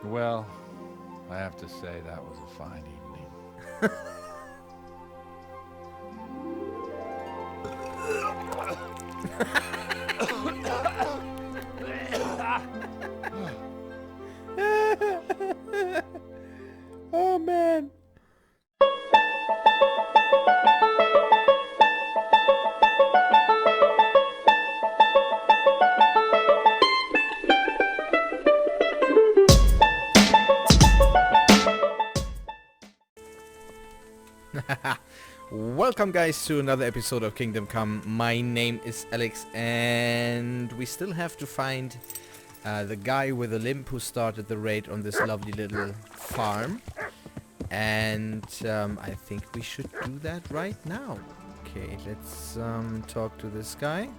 Well, I have to say that was a fine evening. Oh man. Welcome guys to another episode of Kingdom Come. My name is Alex and we still have to find the guy with a limp who started the raid on this lovely little farm. And I think we should do that right now. Okay, let's talk to this guy.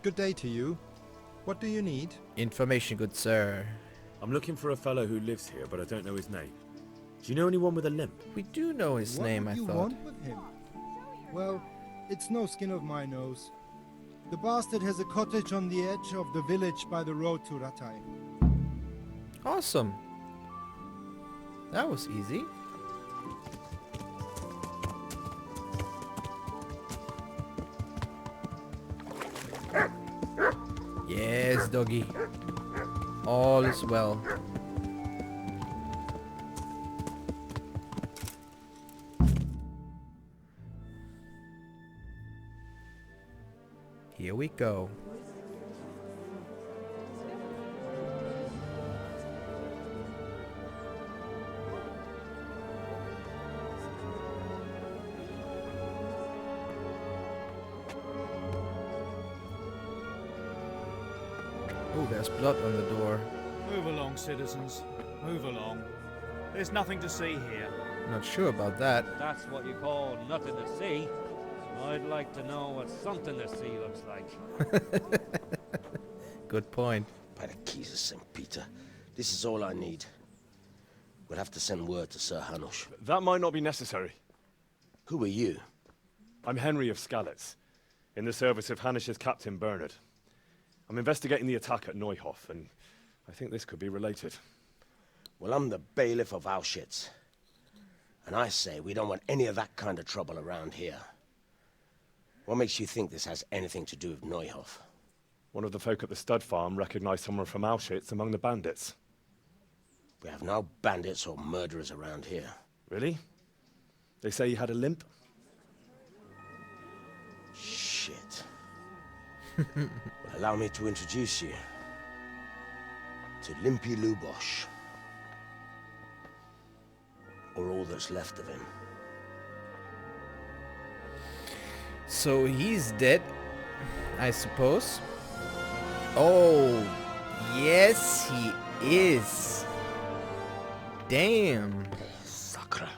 Good day to you. What do you need? Information, good sir. I'm looking for a fellow who lives here, but I don't know his name. Do you know anyone with a limp? We do know his name, I What thought. you want with him? Well, it's no skin of my nose. The bastard has a cottage on the edge of the village by the road to Ratai. Awesome. That was easy. Yes, doggy. All is well. Here we go. Oh, there's blood on the door. Move along, citizens. Move along. There's nothing to see here. Not sure about that. That's what you call nothing to see. I'd like to know what something to see looks like. Good point. By the keys of St. Peter, this is all I need. We'll have to send word to Sir Hanush. That might not be necessary. Who are you? I'm Henry of Skalitz, in the service of Hanush's Captain Bernard. I'm investigating the attack at Neuhof, and I think this could be related. Well, I'm the bailiff of Auschwitz. And I say we don't want any of that kind of trouble around here. What makes you think this has anything to do with Neuhof? One of the folk at the stud farm recognized someone from Auschwitz among the bandits. We have no bandits or murderers around here. Really? They say he had a limp? Shit. Well, allow me to introduce you to Limpy Lubosh. Or all that's left of him. So he's dead, I suppose. Oh, yes he is. Damn. Sakra.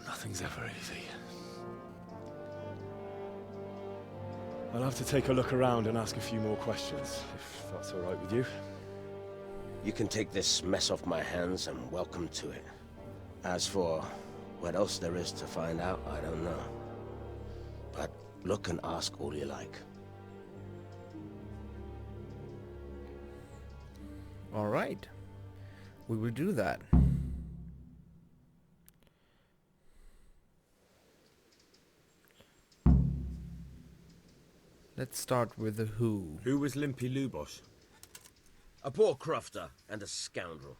Nothing's ever easy. I'll have to take a look around and ask a few more questions, if that's all right with you. You can take this mess off my hands and welcome to it. As for what else there is to find out, I don't know. But look and ask all you like. All right. We will do that. Let's start with the who. Who was Limpy Lubosh? A poor crofter and a scoundrel.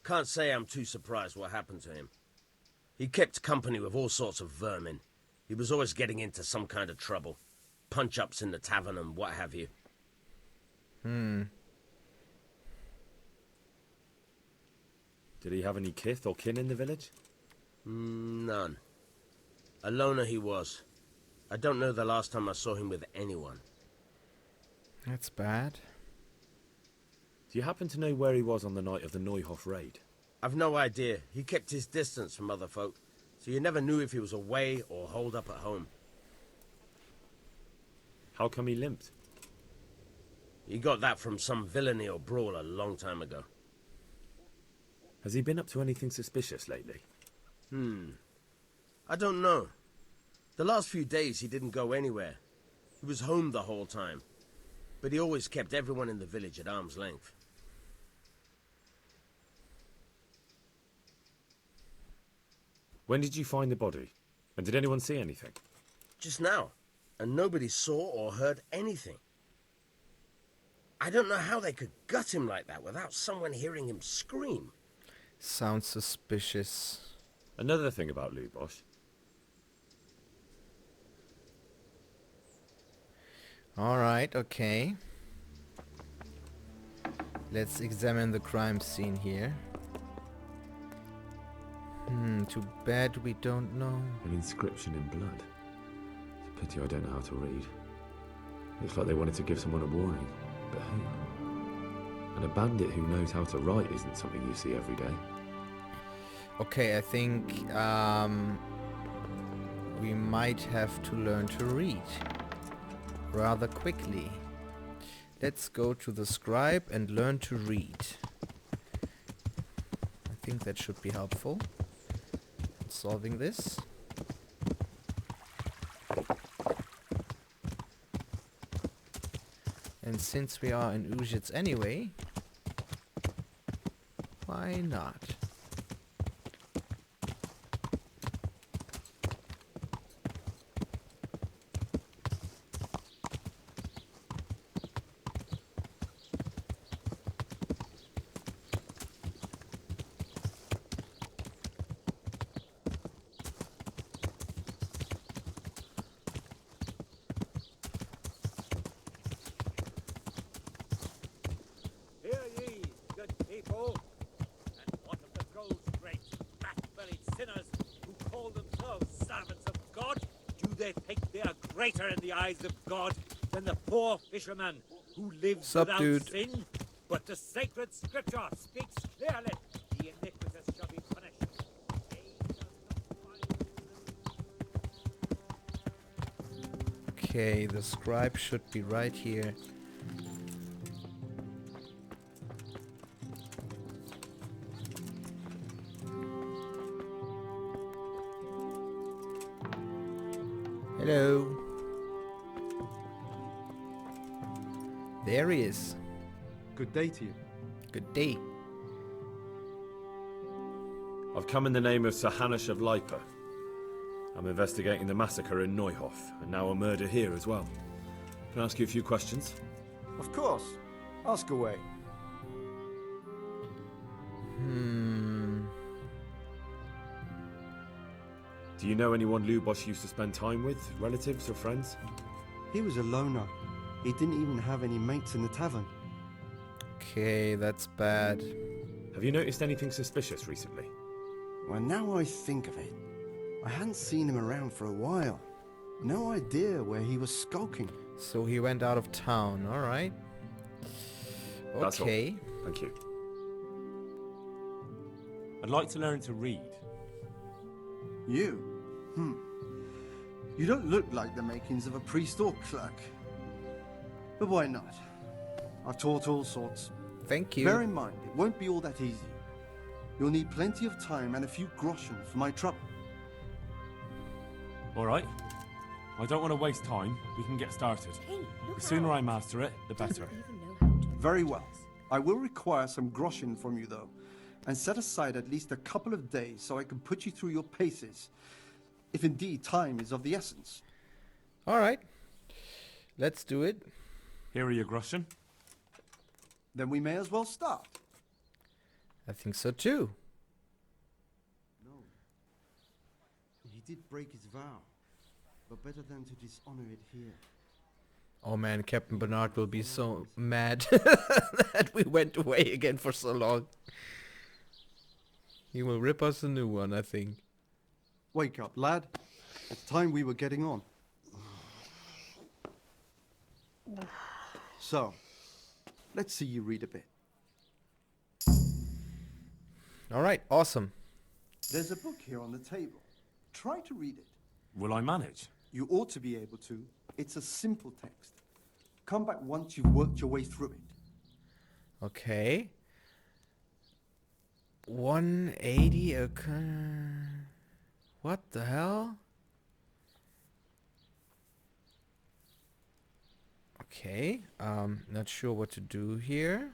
Can't say I'm too surprised what happened to him. He kept company with all sorts of vermin. He was always getting into some kind of trouble. Punch-ups in the tavern and what have you. Did he have any kith or kin in the village? None. A loner he was. I don't know the last time I saw him with anyone. That's bad. Do you happen to know where he was on the night of the Neuhof raid? I've no idea. He kept his distance from other folk, so you never knew if he was away or holed up at home. How come he limped? He got that from some villainy or brawl a long time ago. Has he been up to anything suspicious lately? I don't know. The last few days he didn't go anywhere. He was home the whole time. but he always kept everyone in the village at arm's length. When did you find the body? And did anyone see anything? Just now, and nobody saw or heard anything. I don't know how they could gut him like that without someone hearing him scream. Sounds suspicious. Another thing about Lubosh. Alright, okay. Let's examine the crime scene here. Too bad we don't know. An inscription in blood. It's a pity I don't know how to read. Looks like they wanted to give someone a warning. But who? And a bandit who knows how to write isn't something you see every day. Okay, I think we might have to learn to read rather quickly. Let's go to the scribe and learn to read. I think that should be helpful in solving this. And since we are in Uzhitz anyway, why not? Hear ye, good people, and what of those great fat-bellied sinners who call themselves servants of God? Do they think they are greater in the eyes of God than the poor fisherman who lives Sup, without dude? sin? But the sacred scripture speaks clearly. The iniquitous shall be punished. Okay, the scribe should be right here. Hello. There he is. Good day to you. Good day. I've come in the name of Sir Hanush of Lipa. I'm investigating the massacre in Neuhof, and now a murder here as well. Can I ask you a few questions? Of course. Ask away. Do you know anyone Lubosh used to spend time with? Relatives or friends? He was a loner. He didn't even have any mates in the tavern. Okay, that's bad. Have you noticed anything suspicious recently? Well, now I think of it, I hadn't seen him around for a while. No idea where he was skulking. So he went out of town, alright. That's all. Okay. Thank you. I'd like to learn to read. You? You don't look like the makings of a priest or clerk. But why not? I've taught all sorts. Thank you. Bear in mind, it won't be all that easy. You'll need plenty of time and a few groschen for my trouble. All right. I don't want to waste time. We can get started. The sooner I master it, the better. Very well. I will require some groschen from you, though, and set aside at least a couple of days so I can put you through your paces, if indeed time is of the essence. Alright. Let's do it. Here are your groschen. Then we may as well start. I think so too. No. He did break his vow, but better than to dishonor it here. Oh man, Captain Bernard will be so mad that we went away again for so long. He will rip us a new one, I think. Wake up, lad. It's time we were getting on. So, let's see you read a bit. Alright, awesome. There's a book here on the table. Try to read it. Will I manage? You ought to be able to. It's a simple text. Come back once you've worked your way through it. Okay. 180 what the hell? Okay, not sure what to do here.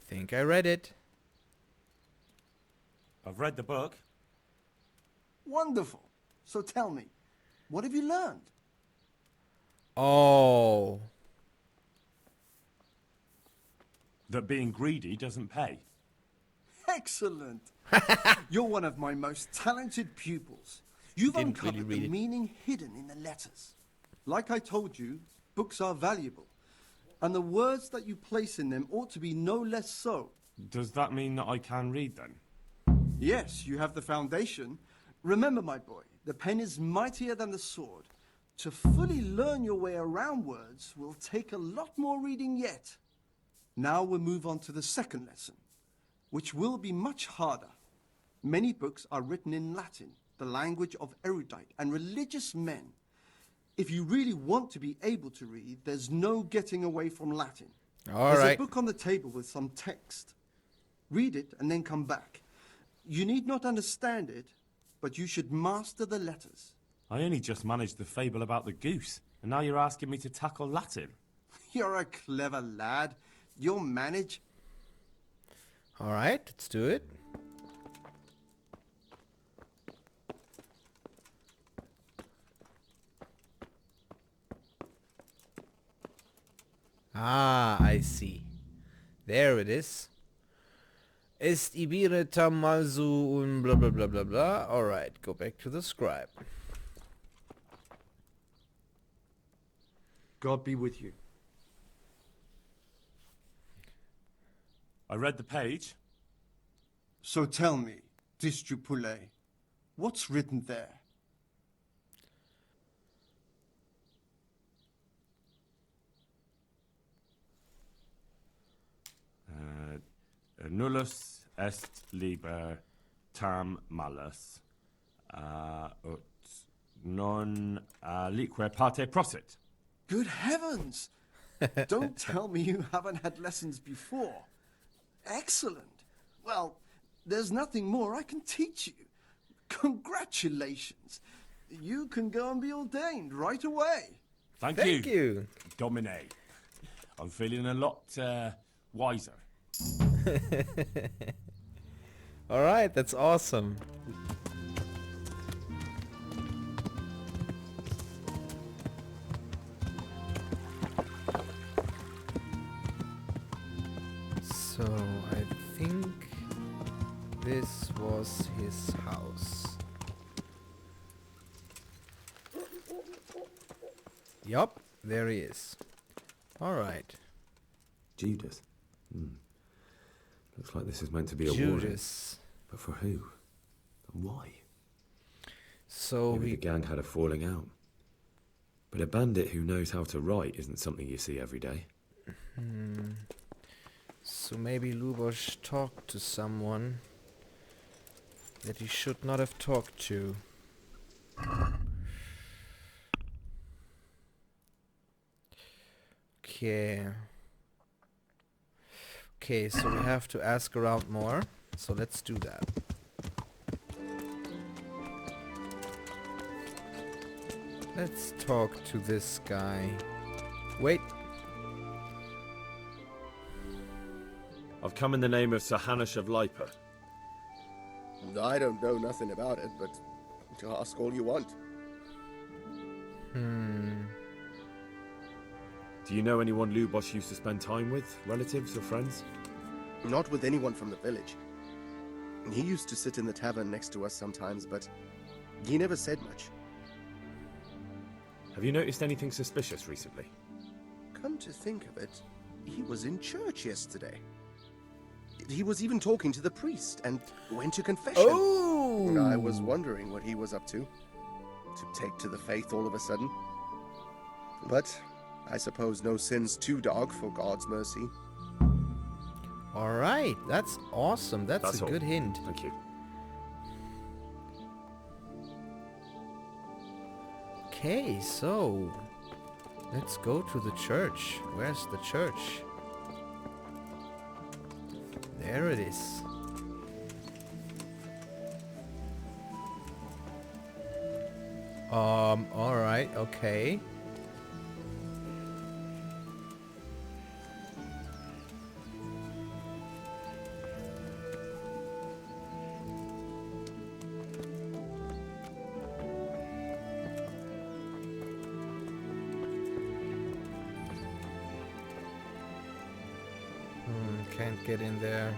Think I read it. I've read the book. Wonderful. So tell me, what have you learned? Oh. That being greedy doesn't pay. Excellent. You're one of my most talented pupils. You've Didn't uncovered really read the it. meaning hidden in the letters. Like I told you, books are valuable. And the words that you place in them ought to be no less so. Does that mean that I can read then? Yes, you have the foundation. Remember, my boy, the pen is mightier than the sword. To fully learn your way around words will take a lot more reading yet. Now we'll move on to the second lesson, which will be much harder. Many books are written in Latin, the language of erudite and religious men. If you really want to be able to read, there's no getting away from Latin. All There's right. a book on the table with some text. Read it and then come back. You need not understand it, but you should master the letters. I only just managed the fable about the goose, and now you're asking me to tackle Latin. You're a clever lad. You'll manage. All right, let's do it. Ah, I see. There it is. Est ibire tamazu und blah blah blah blah blah. Alright, go back to the scribe. God be with you. I read the page. So tell me, Distrupule, what's written there? Nullus est liber tam malus, ut non lique parte prosit. Good heavens! Don't tell me you haven't had lessons before. Excellent. Well, there's nothing more I can teach you. Congratulations. You can go and be ordained right away. Thank you. Domine. I'm feeling a lot wiser. Alright, that's awesome. So, I think this was his house. Yup, there he is. Alright. Judas. Looks like this is meant to be a warning. Judas. But for who? And why? So Maybe the gang had a falling out. But a bandit who knows how to write isn't something you see every day. So maybe Lubosh talked to someone that he should not have talked to. Okay. Okay, so we have to ask around more. So let's do that. Let's talk to this guy. Wait. I've come in the name of Sir Hanush of Lipa. I don't know nothing about it, but to ask all you want. Do you know anyone Lubosh used to spend time with? Relatives or friends? Not with anyone from the village. He used to sit in the tavern next to us sometimes, but he never said much. Have you noticed anything suspicious recently? Come to think of it, he was in church yesterday. He was even talking to the priest and went to confession. Oh! I was wondering what he was up to take to the faith all of a sudden. But I suppose no sin's too dark for God's mercy. Alright, that's awesome. That's a all. good hint. Thank you. Okay, so let's go to the church. Where's the church? There it is. Alright, okay. Can't get in there.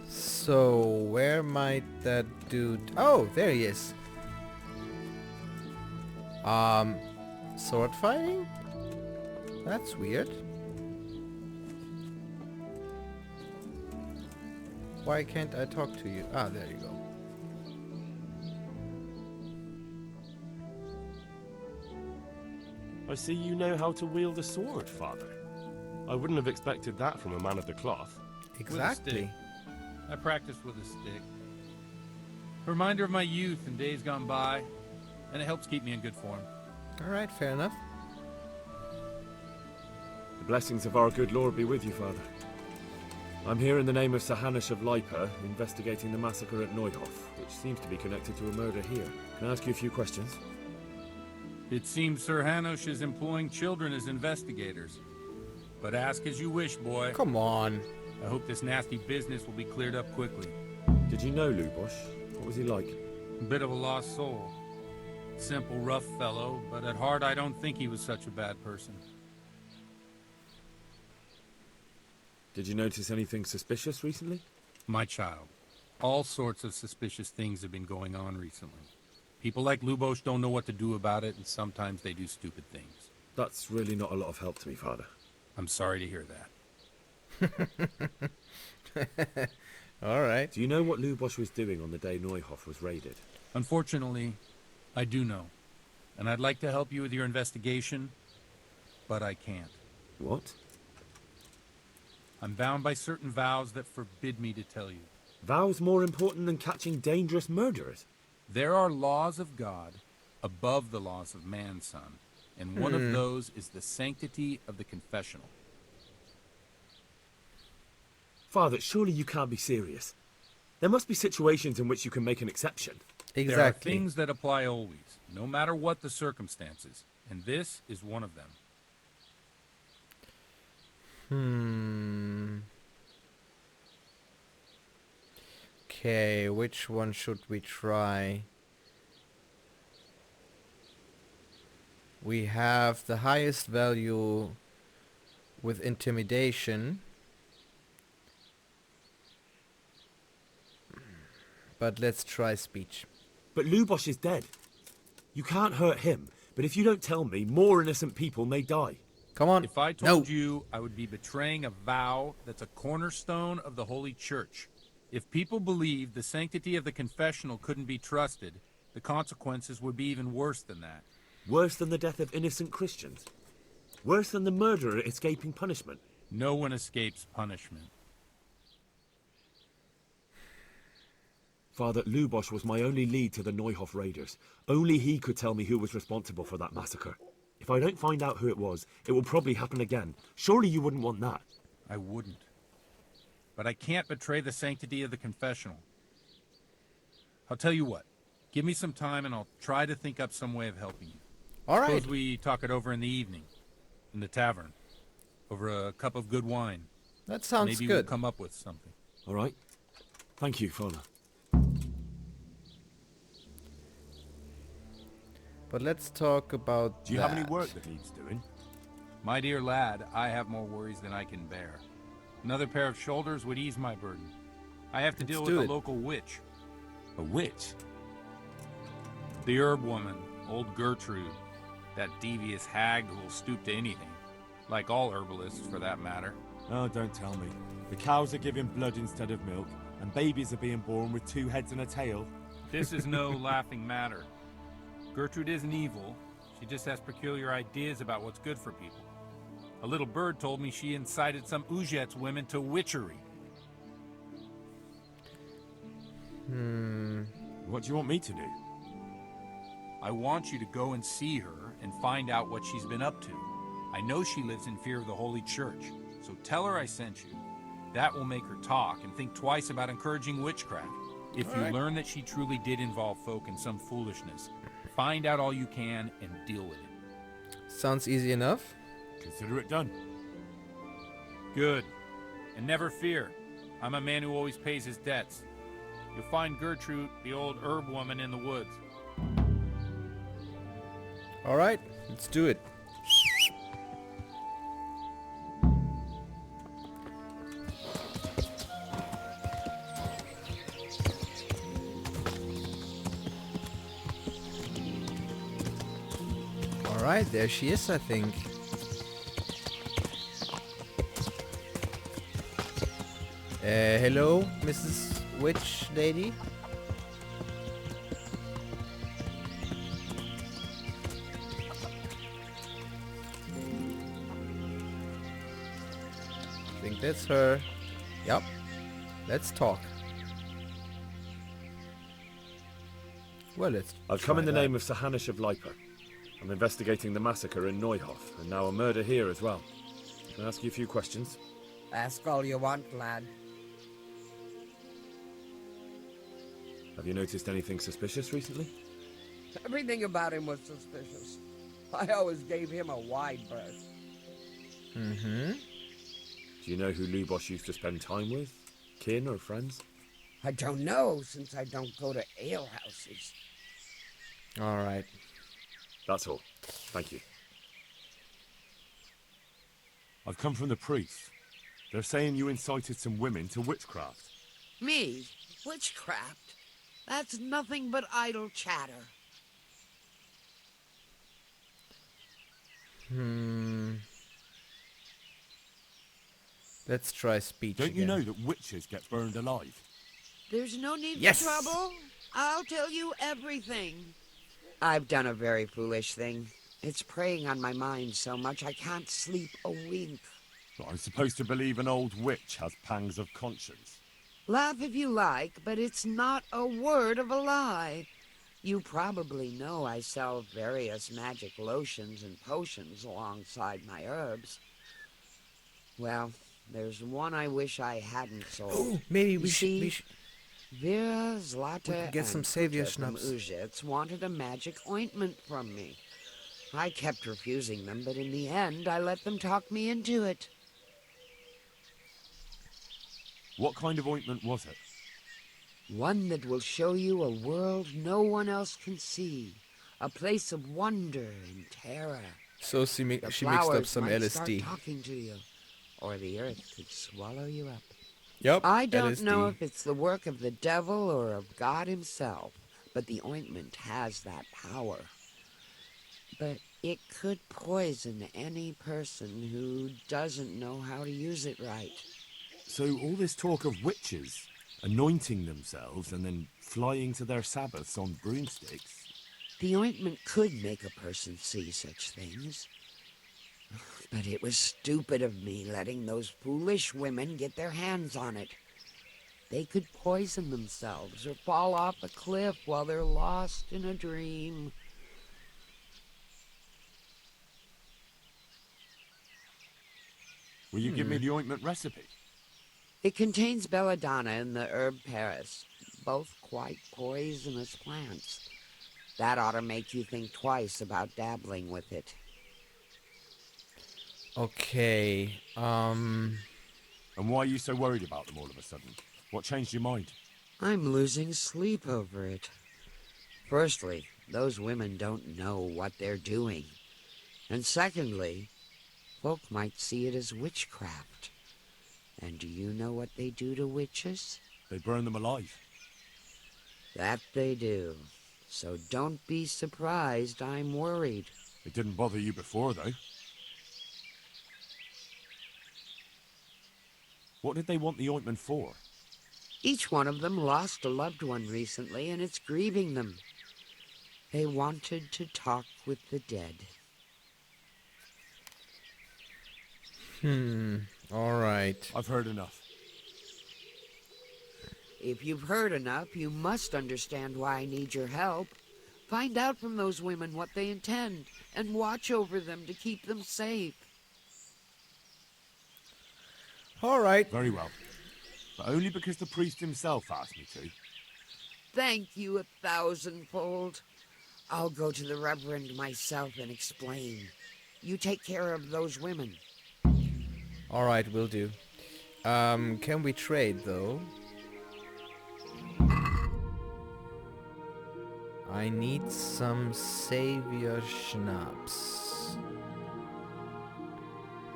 So, where might that dude... Oh, there he is. Sword fighting? That's weird. Why can't I talk to you? Ah, there you go. I see you know how to wield a sword, Father. I wouldn't have expected that from a man of the cloth. Exactly. I practiced with a stick. A reminder of my youth and days gone by, and it helps keep me in good form. Alright, fair enough. The blessings of our good Lord be with you, Father. I'm here in the name of Sir Hanush of Lipa, investigating the massacre at Neuhof, which seems to be connected to a murder here. Can I ask you a few questions? It seems Sir Hanush is employing children as investigators. But ask as you wish, boy. Come on. I hope this nasty business will be cleared up quickly. Did you know Lubosh? What was he like? A bit of a lost soul. Simple, rough fellow, but at heart I don't think he was such a bad person. Did you notice anything suspicious recently? My child, all sorts of suspicious things have been going on recently. People like Lubosh don't know what to do about it, and sometimes they do stupid things. That's really not a lot of help to me, Father. I'm sorry to hear that. Alright. Do you know what Lubosh was doing on the day Neuhof was raided? Unfortunately, I do know. And I'd like to help you with your investigation, but I can't. What? I'm bound by certain vows that forbid me to tell you. Vows more important than catching dangerous murderers? There are laws of God above the laws of man, son. And one of those is the sanctity of the confessional. Father, surely you can't be serious. There must be situations in which you can make an exception. Exactly. There are things that apply always, no matter what the circumstances. And this is one of them. Okay, which one should we try? We have the highest value with intimidation. But let's try speech. But Lubosh is dead. You can't hurt him, but if you don't tell me, more innocent people may die. Come on. If I told you, I would be betraying a vow that's a cornerstone of the Holy Church. If people believed the sanctity of the confessional couldn't be trusted, the consequences would be even worse than that. Worse than the death of innocent Christians? Worse than the murderer escaping punishment? No one escapes punishment. Father, Lubosh was my only lead to the Neuhof raiders. Only he could tell me who was responsible for that massacre. If I don't find out who it was, it will probably happen again. Surely you wouldn't want that. I wouldn't. But I can't betray the sanctity of the confessional. I'll tell you what. Give me some time and I'll try to think up some way of helping you. All right. Suppose we talk it over in the evening. In the tavern. Over a cup of good wine. That sounds Maybe good. We'll come up with something. All right. Thank you, Father. But let's talk about Do you have any work that needs doing? My dear lad, I have more worries than I can bear. Another pair of shoulders would ease my burden. I have to deal with a local witch. A witch? The herb woman, old Gertrude. That devious hag who will stoop to anything. Like all herbalists, for that matter. Oh, don't tell me. The cows are giving blood instead of milk, and babies are being born with 2 heads and a tail. This is no laughing matter. Gertrude isn't evil. She just has peculiar ideas about what's good for people. A little bird told me she incited some Ujet's women to witchery. What do you want me to do? I want you to go and see her and find out what she's been up to. I know she lives in fear of the Holy Church, so tell her I sent you. That will make her talk and think twice about encouraging witchcraft. If you learn that she truly did involve folk in some foolishness, find out all you can and deal with it. Sounds easy enough. Consider it done. Good. And never fear. I'm a man who always pays his debts. You'll find Gertrude, the old herb woman, in the woods. Alright, let's do it. Alright, there she is, I think. Hello, Mrs. Witch Lady? I think that's her. Yep. Let's talk. Well, let's I've come in the try name of Sir Hanish of Leiper. I'm investigating the massacre in Neuhof, and now a murder here as well. Can I ask you a few questions? Ask all you want, lad. Have you noticed anything suspicious recently? Everything about him was suspicious. I always gave him a wide berth. Mm-hmm. Do you know who Lubos used to spend time with? Kin or friends? I don't know, since I don't go to alehouses. Alright. That's all. Thank you. I've come from the priests. They're saying you incited some women to witchcraft. Me? Witchcraft? That's nothing but idle chatter. Let's try speech Don't you again. know that witches get burned alive? There's no need Yes! for trouble. I'll tell you everything. I've done a very foolish thing. It's preying on my mind so much I can't sleep a wink. Well, I'm supposed to believe an old witch has pangs of conscience. Laugh if you like, but it's not a word of a lie. You probably know I sell various magic lotions and potions alongside my herbs. Well, there's one I wish I hadn't sold. Oh, maybe we You see, should Vera, Zlata, get some and savior Kuta from schnapps. Uzhitz wanted a magic ointment from me. I kept refusing them, but in the end, I let them talk me into it. What kind of ointment was it? One that will show you a world no one else can see. A place of wonder and terror. So she The mixed up flowers some might start LSD. talking to you, or the earth could swallow you up. Yep, I don't LSD. know if it's the work of the devil or of God himself, but the ointment has that power. But it could poison any person who doesn't know how to use it right. So all this talk of witches anointing themselves and then flying to their sabbaths on broomsticks. The ointment could make a person see such things. But it was stupid of me letting those foolish women get their hands on it. They could poison themselves or fall off a cliff while they're lost in a dream. Will you give me the ointment recipe? It contains belladonna and the herb Paris, both quite poisonous plants. That ought to make you think twice about dabbling with it. Okay, And why are you so worried about them all of a sudden? What changed your mind? I'm losing sleep over it. Firstly, those women don't know what they're doing. And secondly, folk might see it as witchcraft. And do you know what they do to witches? They burn them alive. That they do. So don't be surprised I'm worried. It didn't bother you before, though. What did they want the ointment for? Each one of them lost a loved one recently, and it's grieving them. They wanted to talk with the dead. Alright. I've heard enough. If you've heard enough, you must understand why I need your help. Find out from those women what they intend, and watch over them to keep them safe. Alright. Very well. But only because the priest himself asked me to. Thank you 1,000-fold. I'll go to the Reverend myself and explain. You take care of those women. Alright, will do. Can we trade, though? I need some Savior Schnapps.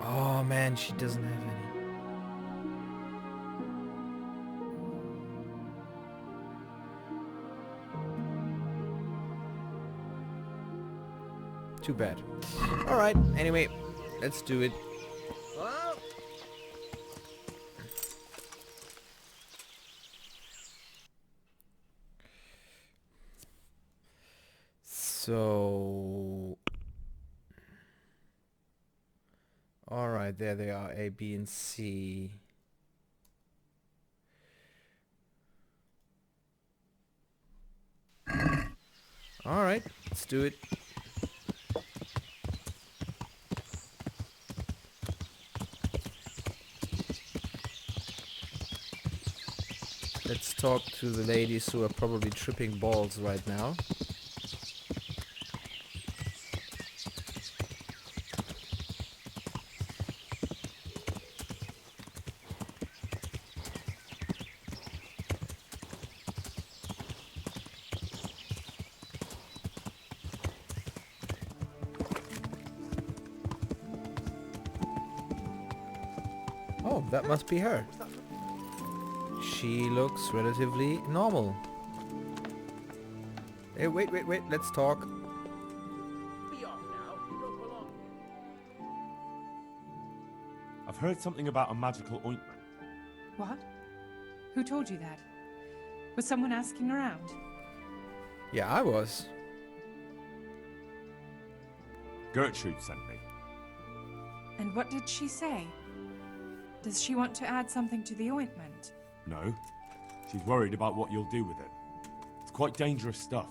Oh man, she doesn't have any. Too bad. Alright, anyway, let's do it. Hello? So... Alright, there they are, A, B, and C. Alright, let's do it. Let's talk to the ladies who are probably tripping balls right now. Oh, that must be her. She looks relatively normal. Hey, wait, let's talk. Be off now. You don't belong here. I've heard something about a magical ointment. What? Who told you that? Was someone asking around? Yeah, I was. Gertrude sent me. And what did she say? Does she want to add something to the ointment? No. She's worried about what you'll do with it. It's quite dangerous stuff.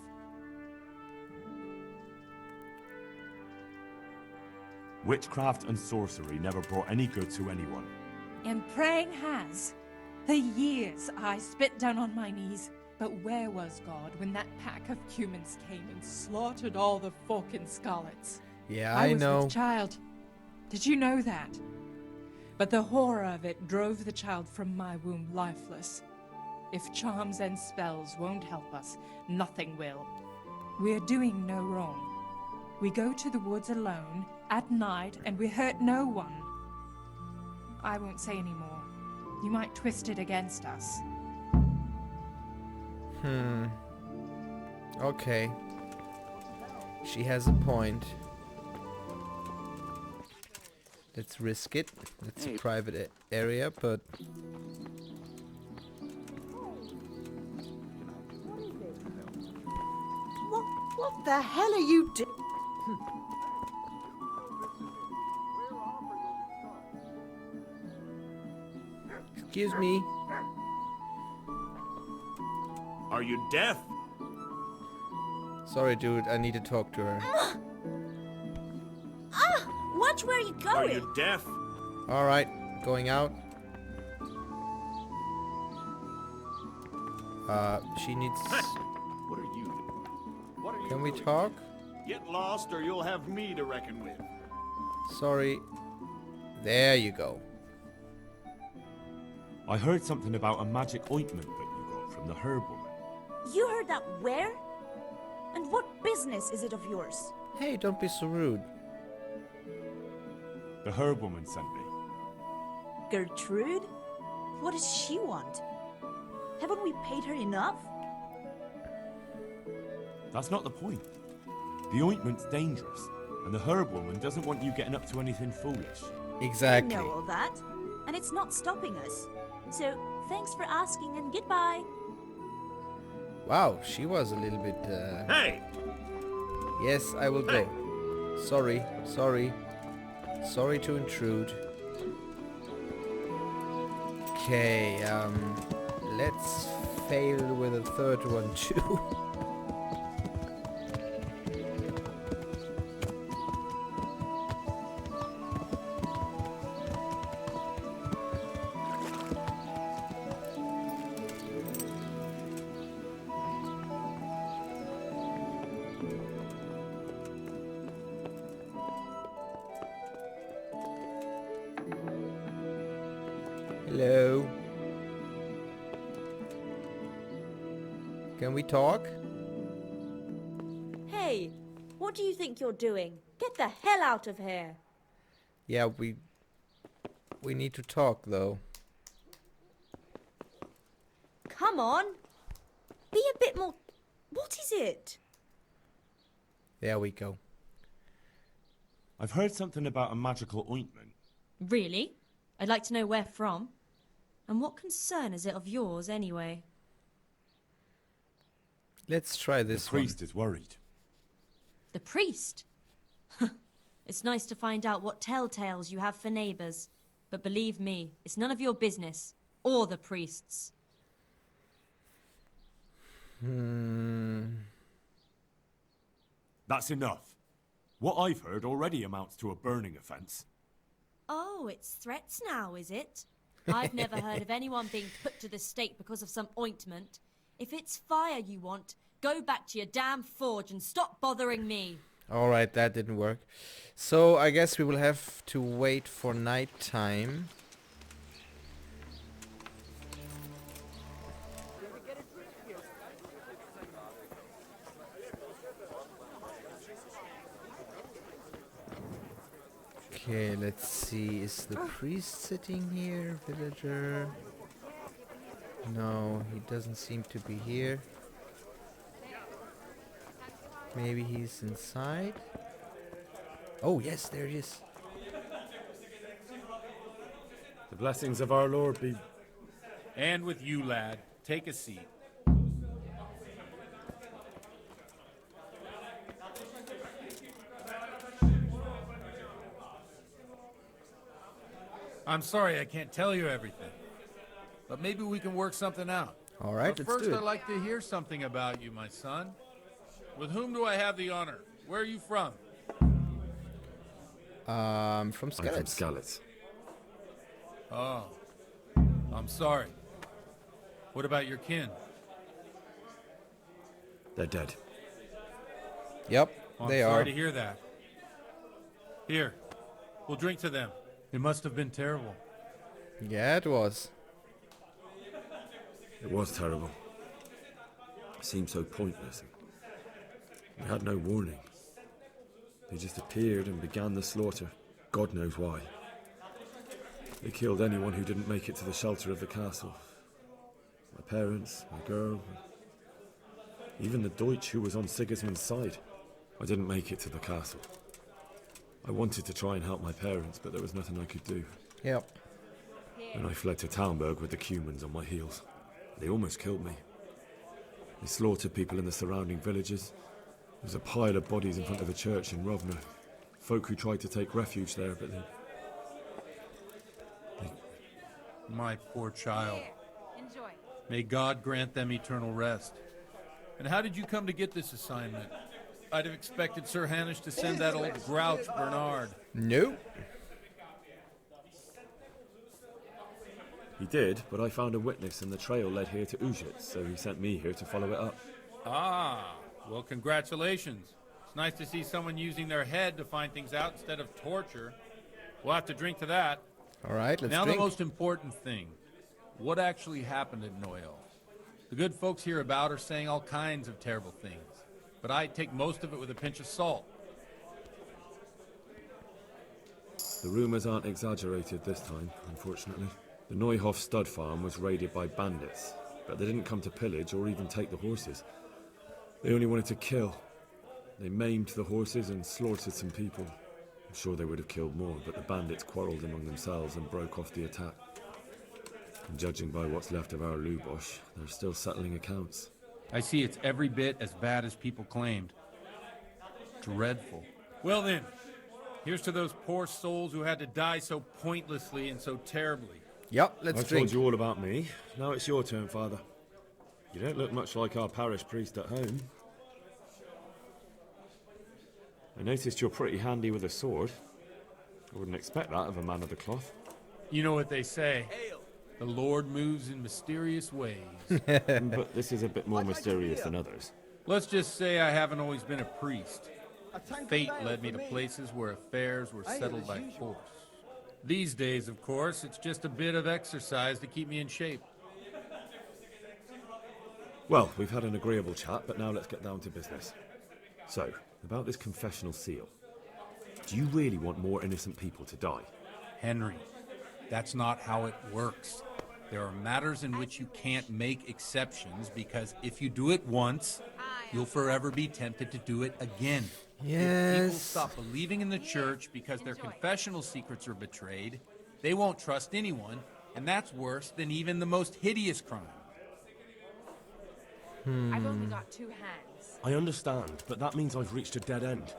Witchcraft and sorcery never brought any good to anyone. And praying has. For years I spit down on my knees. But where was God when that pack of humans came and slaughtered all the folk in Scarlets? Yeah, I know. I was with child. Did you know that? But the horror of it drove the child from my womb lifeless. If charms and spells won't help us, nothing will. We're doing no wrong. We go to the woods alone, at night, and we hurt no one. I won't say any more. You might twist it against us. Okay. She has a point. Let's risk it. It's a private area, but... What the hell are you doing? Excuse me. Are you deaf? Sorry, dude. I need to talk to her. Watch where you going. Are you deaf? Alright, going out. She needs... What are you doing? What are you Can we doing? talk? Get lost or you'll have me to reckon with. Sorry. There you go. I heard something about a magic ointment that you got from the herb woman. You heard that where? And what business is it of yours? Hey, don't be so rude. The herb woman sent me. Gertrude? What does she want? Haven't we paid her enough? That's not the point. The ointment's dangerous, and the herb woman doesn't want you getting up to anything foolish. Exactly. I know all that, and it's not stopping us. So, thanks for asking and goodbye. Wow, she was a little bit... Hey! Yes, I will go. Sorry. Sorry to intrude. Okay, let's fail with a third one too. Hello. Can we talk? Hey, what do you think you're doing? Get the hell out of here. Yeah, we need to talk though. Come on. Be a bit more... What is it? There we go. I've heard something about a magical ointment. Really? I'd like to know where from. And what concern is it of yours, anyway? Let's try this. The priest is worried. The priest? It's nice to find out what telltales you have for neighbours. But believe me, it's none of your business. Or the priest's. That's enough. What I've heard already amounts to a burning offence. Oh, it's threats now, is it? I've never heard of anyone being put to the stake because of some ointment. If it's fire you want, go back to your damn forge and stop bothering me. Alright, that didn't work. So I guess we will have to wait for night time. Okay, let's see. Is the priest sitting here? Villager? No, he doesn't seem to be here. Maybe he's inside? Oh, yes, there he is. The blessings of our Lord be... And with you, lad. Take a seat. I'm sorry I can't tell you everything. But maybe we can work something out. All right, but let's first do it. I'd like to hear something about you, my son. With whom do I have the honor? Where are you from? From Skalitz. I'm from Skalitz. Oh, I'm sorry. What about your kin? They're dead. Yep, Well, they I'm are. sorry to hear that. Here, we'll drink to them. It must have been terrible. Yeah, it was. It was terrible. It seemed so pointless. We had no warning. They just appeared and began the slaughter. God knows why. They killed anyone who didn't make it to the shelter of the castle. My parents, my girl, even the Deutsch who was on Sigismund's side. I didn't make it to the castle. I wanted to try and help my parents, but there was nothing I could do. Yep. And I fled to Townburg with the Cumans on my heels. They almost killed me. They slaughtered people in the surrounding villages. There was a pile of bodies in front of the church in Rovno. Folk who tried to take refuge there, but they... My poor child. Enjoy. May God grant them eternal rest. And how did you come to get this assignment? I'd have expected Sir Hanish to send that old grouch Bernard. Nope. He did, but I found a witness and the trail led here to Ujit, so he sent me here to follow it up. Ah, well, congratulations. It's nice to see someone using their head to find things out instead of torture. We'll have to drink to that. All right, let's Now drink. the most important thing. What actually happened at Noel? The good folks hereabout are saying all kinds of terrible things, but I take most of it with a pinch of salt. The rumours aren't exaggerated this time, unfortunately. The Neuhof stud farm was raided by bandits, but they didn't come to pillage or even take the horses. They only wanted to kill. They maimed the horses and slaughtered some people. I'm sure they would have killed more, but the bandits quarrelled among themselves and broke off the attack. And judging by what's left of our Lubosh, they're still settling accounts. I see it's every bit as bad as people claimed. Dreadful. Well then, here's to those poor souls who had to die so pointlessly and so terribly. Yep, let's I've drink. told you all about me. Now it's your turn, Father. You don't look much like our parish priest at home. I noticed you're pretty handy with a sword. I wouldn't expect that of a man of the cloth. You know what they say. The Lord moves in mysterious ways. But this is a bit more mysterious than others. Let's just say I haven't always been a priest. Fate led me to places where affairs were settled by force. These days, of course, it's just a bit of exercise to keep me in shape. Well, we've had an agreeable chat, but now let's get down to business. So, about this confessional seal. Do you really want more innocent people to die? Henry, that's not how it works. There are matters in which you can't make exceptions because if you do it once, you'll forever be tempted to do it again. If people stop believing in the church because their confessional secrets are betrayed, they won't trust anyone, and that's worse than even the most hideous crime. I've only got 2 hands. I understand, but that means I've reached a dead end.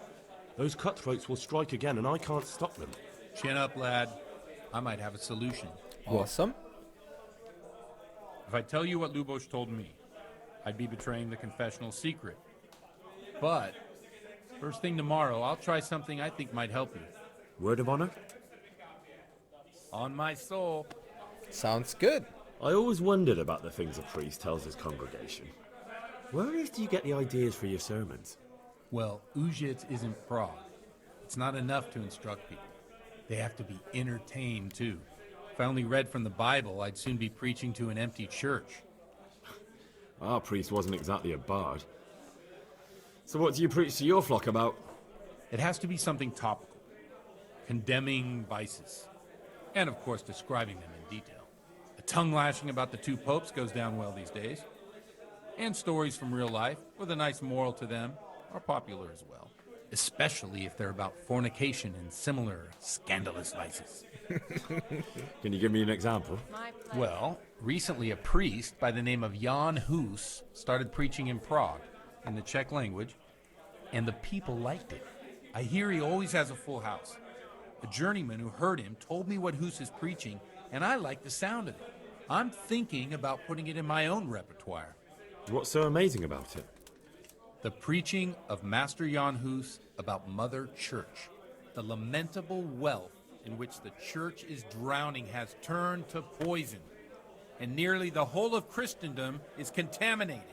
Those cutthroats will strike again, and I can't stop them. Chin up, lad. I might have a solution. Awesome. If I tell you what Lubos told me, I'd be betraying the confessional secret. But first thing tomorrow, I'll try something I think might help you. Word of honor? On my soul. Sounds good. I always wondered about the things a priest tells his congregation. Where on earth do you get the ideas for your sermons? Well, Ujits isn't Prague. It's not enough to instruct people. They have to be entertained, too. If I only read from the Bible, I'd soon be preaching to an empty church. Our priest wasn't exactly a bard. So what do you preach to your flock about? It has to be something topical. Condemning vices. And, of course, describing them in detail. A tongue-lashing about the 2 popes goes down well these days. And stories from real life, with a nice moral to them, are popular as well. Especially if they're about fornication and similar scandalous vices. Can you give me an example? Well, recently a priest by the name of Jan Hus started preaching in Prague, in the Czech language, and the people liked it. I hear he always has a full house. A journeyman who heard him told me what Hus is preaching, and I like the sound of it. I'm thinking about putting it in my own repertoire. What's so amazing about it? The preaching of Master Jan Hus about Mother Church. The lamentable wealth in which the church is drowning has turned to poison, and nearly the whole of Christendom is contaminated.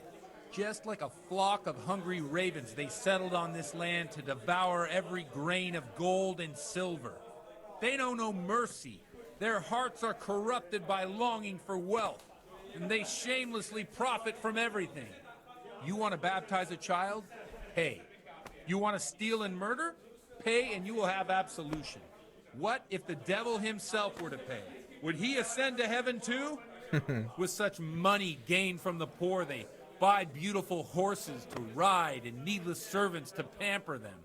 Just like a flock of hungry ravens, they settled on this land to devour every grain of gold and silver. They know no mercy. Their hearts are corrupted by longing for wealth, and they shamelessly profit from everything. You want to baptize a child? Pay. You want to steal and murder? Pay and you will have absolution. What if the devil himself were to pay? Would he ascend to heaven too? With such money gained from the poor, they buy beautiful horses to ride and needless servants to pamper them.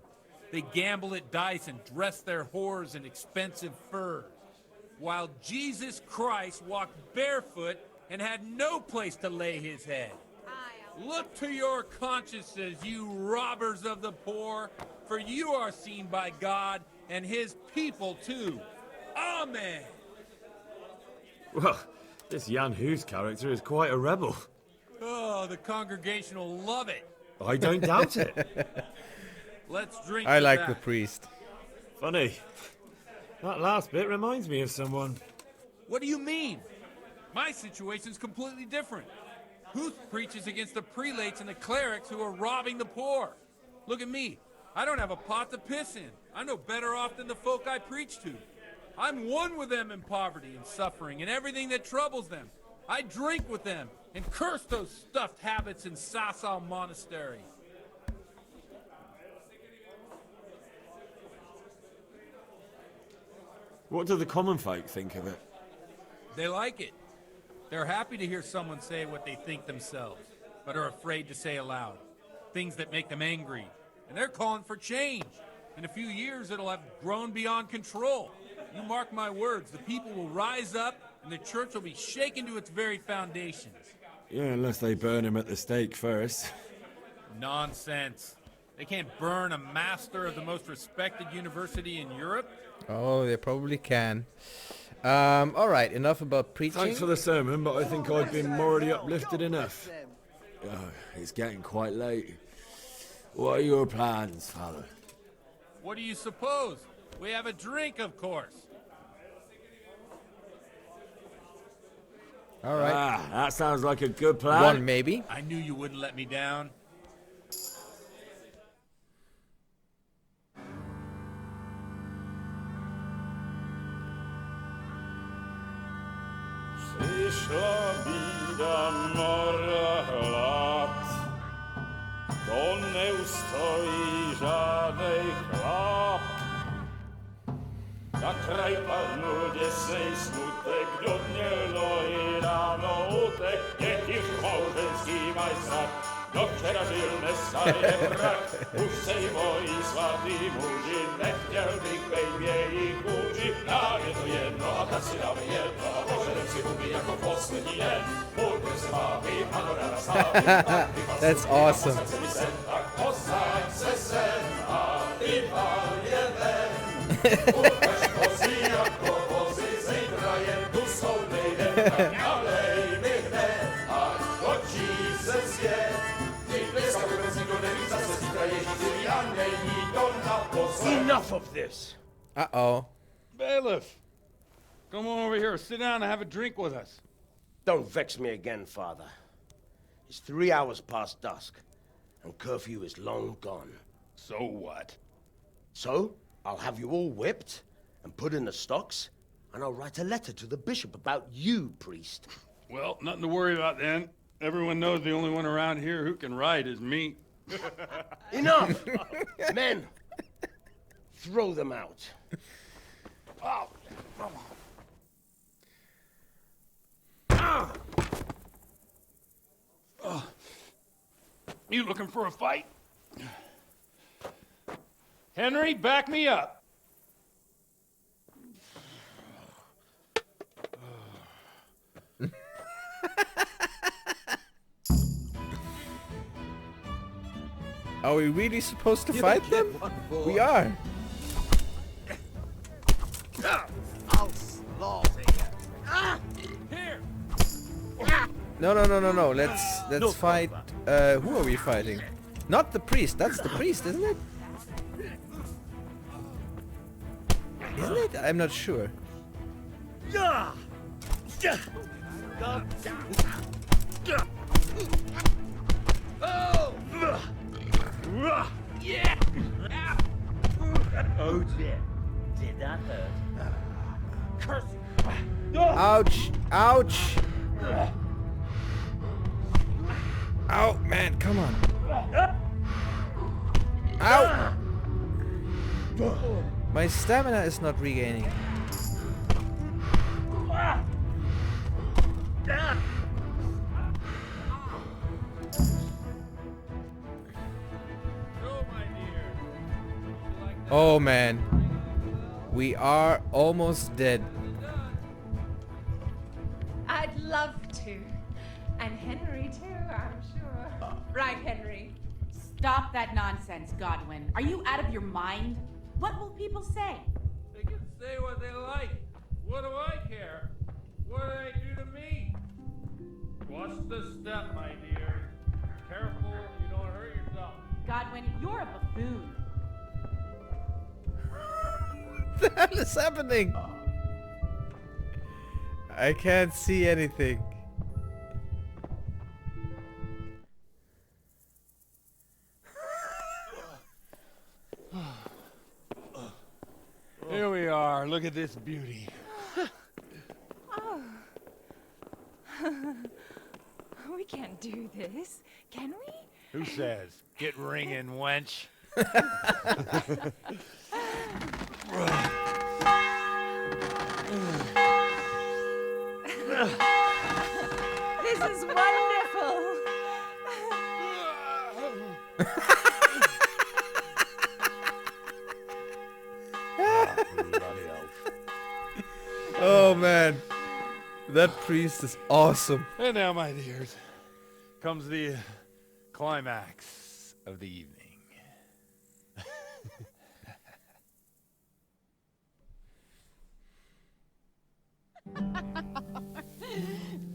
They gamble at dice and dress their whores in expensive furs. While Jesus Christ walked barefoot and had no place to lay his head. Look to your consciences, you robbers of the poor, for you are seen by God and his people too. Amen. Well, this Jan Hus character is quite a rebel. Oh, the congregation will love it. I don't doubt it. Let's drink I to like that. the priest. Funny. That last bit reminds me of someone. What do you mean? My situation's completely different. Huth preaches against the prelates and the clerics who are robbing the poor. Look at me. I don't have a pot to piss in. I'm no better off than the folk I preach to. I'm one with them in poverty and suffering and everything that troubles them. I drink with them and curse those stuffed habits in Sasau Monastery. What do the common folk think of it? They like it. They're happy to hear someone say what they think themselves, but are afraid to say aloud. Things that make them angry. And they're calling for change. In a few years, it'll have grown beyond control. You mark my words, the people will rise up, and the church will be shaken to its very foundations. Yeah, unless they burn him at the stake first. Nonsense. They can't burn a master of the most respected university in Europe. Oh, they probably can. Alright, enough about preaching. Thanks for the sermon, but I think I've been morally uplifted enough. Oh, it's getting quite late. What are your plans, Father? What do you suppose? We have a drink, of course. Alright. Ah, that sounds like a good plan. One, maybe. I knew you wouldn't let me down. wyszła bida mora lat. To nie ustoi żadnej chlap. Na kraj panuje sej smutek, do dnie loi rano utek, niech ich małżeński majstrat, do wczera żylne staje brak. Już sej moi słaby murzyn, nechciał tych bejbie i kurzy, na jedno jedno, a tacy damy jedno, a może ręce gubi jako posledni jen. Murkiem se bawi, panorama stawi, That's awesome. tak postań se sen, a ty pal jeden. Enough of this! Uh-oh. Bailiff! Come on over here, sit down and have a drink with us. Don't vex me again, Father. It's 3 hours past dusk, and curfew is long gone. So what? So, I'll have you all whipped and put in the stocks, and I'll write a letter to the bishop about you, priest. Well, nothing to worry about then. Everyone knows the only one around here who can write is me. Enough! Men, throw them out. Oh. You looking for a fight? Henry, back me up. Are we really supposed to fight them? We are. I'll slaughter you. Here. No. Let's fight. Who are we fighting? Not the priest. That's the priest, isn't it? Isn't it? I'm not sure. Yeah. Oh dear. Did that hurt? Curse you. Ouch! Ouch! Ow, man, come on. Ow! My stamina is not regaining. Oh man, we are almost dead. I'd love to. And Henry too, I'm sure. Right, Henry. Stop that nonsense, Godwin. Are you out of your mind? What will people say? They can say what they like. What do I care? What do they do to me? Watch the step, my dear. Careful, you don't hurt yourself. Godwin, you're a buffoon. What the hell is happening? I can't see anything. Here we are. Look at this beauty. Oh. We can't do this, can we? Who says? Get ringing, wench. This is wonderful. Oh man, that priest is awesome. And now, my dears, comes the climax of the evening.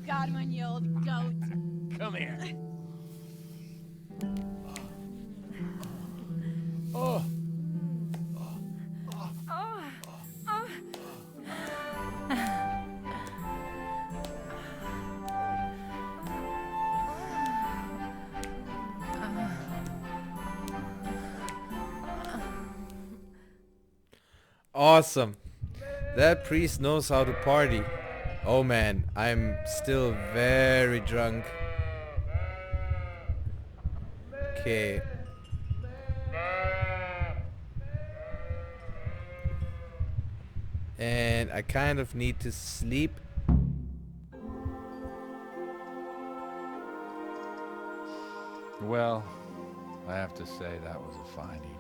Godwin, you old goat. Come here. Oh. Awesome. That priest knows how to party. Oh man, I'm still very drunk. Okay. And I kind of need to sleep. Well, I have to say that was a fine evening.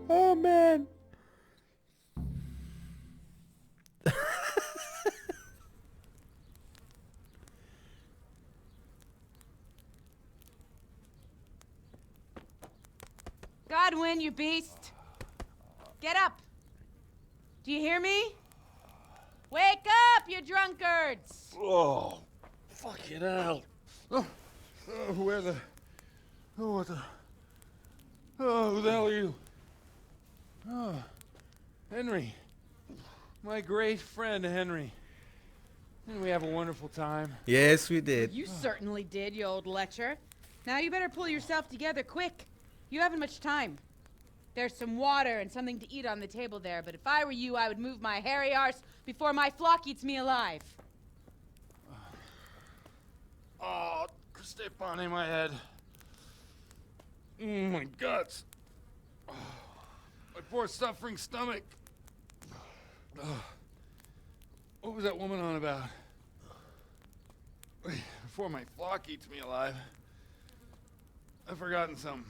Oh man. Godwin, you beast! Get up! Do you hear me? Wake up, you drunkards! Oh, fucking hell. Where the... Oh, what the... Oh, who the hell are you? Oh, Henry. My great friend, Henry. Didn't we have a wonderful time? Yes, we did. You certainly did, you old lecher. Now you better pull yourself together quick. You haven't much time. There's some water and something to eat on the table there, but if I were you, I would move my hairy arse before my flock eats me alive. Oh, step on in my head. My guts. Oh, my poor suffering stomach. Oh, what was that woman on about? Before my flock eats me alive. I've forgotten something.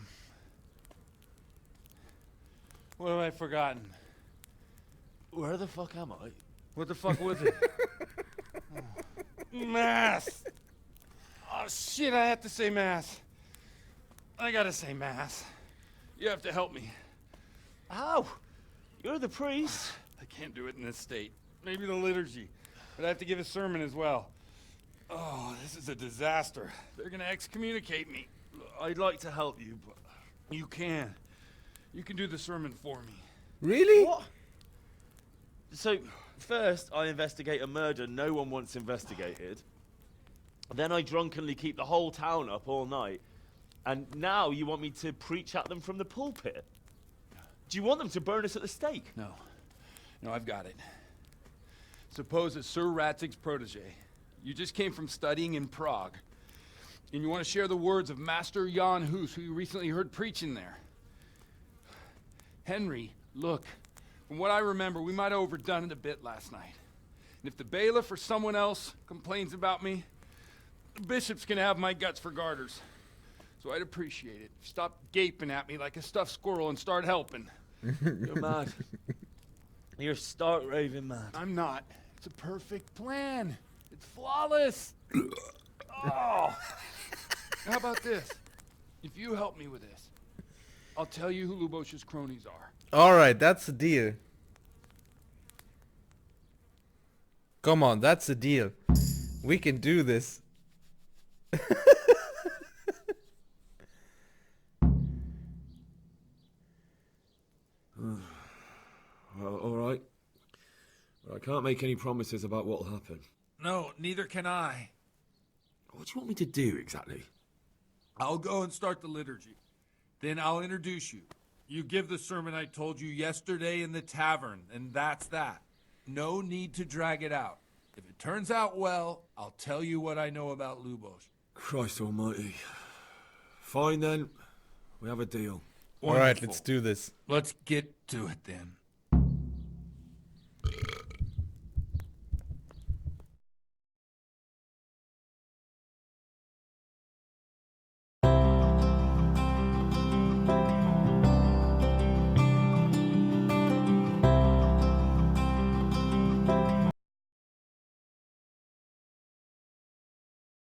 What have I forgotten? Where the fuck am I? What the fuck was it? Mass! Oh shit, I have to say mass. I gotta say mass. You have to help me. How? You're the priest. I can't do it in this state. Maybe the liturgy. But I have to give a sermon as well. Oh, this is a disaster. They're gonna excommunicate me. I'd like to help you, but you can. You can do the sermon for me. Really? What? So, first I investigate a murder no one wants investigated. Then I drunkenly keep the whole town up all night. And now you want me to preach at them from the pulpit? Do you want them to burn us at the stake? No. No, I've got it. Suppose that Sir Ratzig's protege. You just came from studying in Prague. And you want to share the words of Master Jan Hus, who you recently heard preaching there. Henry, look, from what I remember, we might have overdone it a bit last night. And if the bailiff or someone else complains about me, the bishop's gonna have my guts for garters. So I'd appreciate it. Stop gaping at me like a stuffed squirrel and start helping. You're mad. You're stark raving mad. I'm not. It's a perfect plan. It's flawless. Oh. How about this? If you help me with this, I'll tell you who Lubosh's cronies are. Alright, that's a deal. Come on, that's a deal. We can do this. Well, alright. But I can't make any promises about what'll happen. No, neither can I. What do you want me to do exactly? I'll go and start the liturgy. Then I'll introduce you. You give the sermon I told you yesterday in the tavern, and that's that. No need to drag it out. If it turns out well, I'll tell you what I know about Lubosh. Christ almighty. Fine then. We have a deal. Alright, let's do this. Let's get to it then.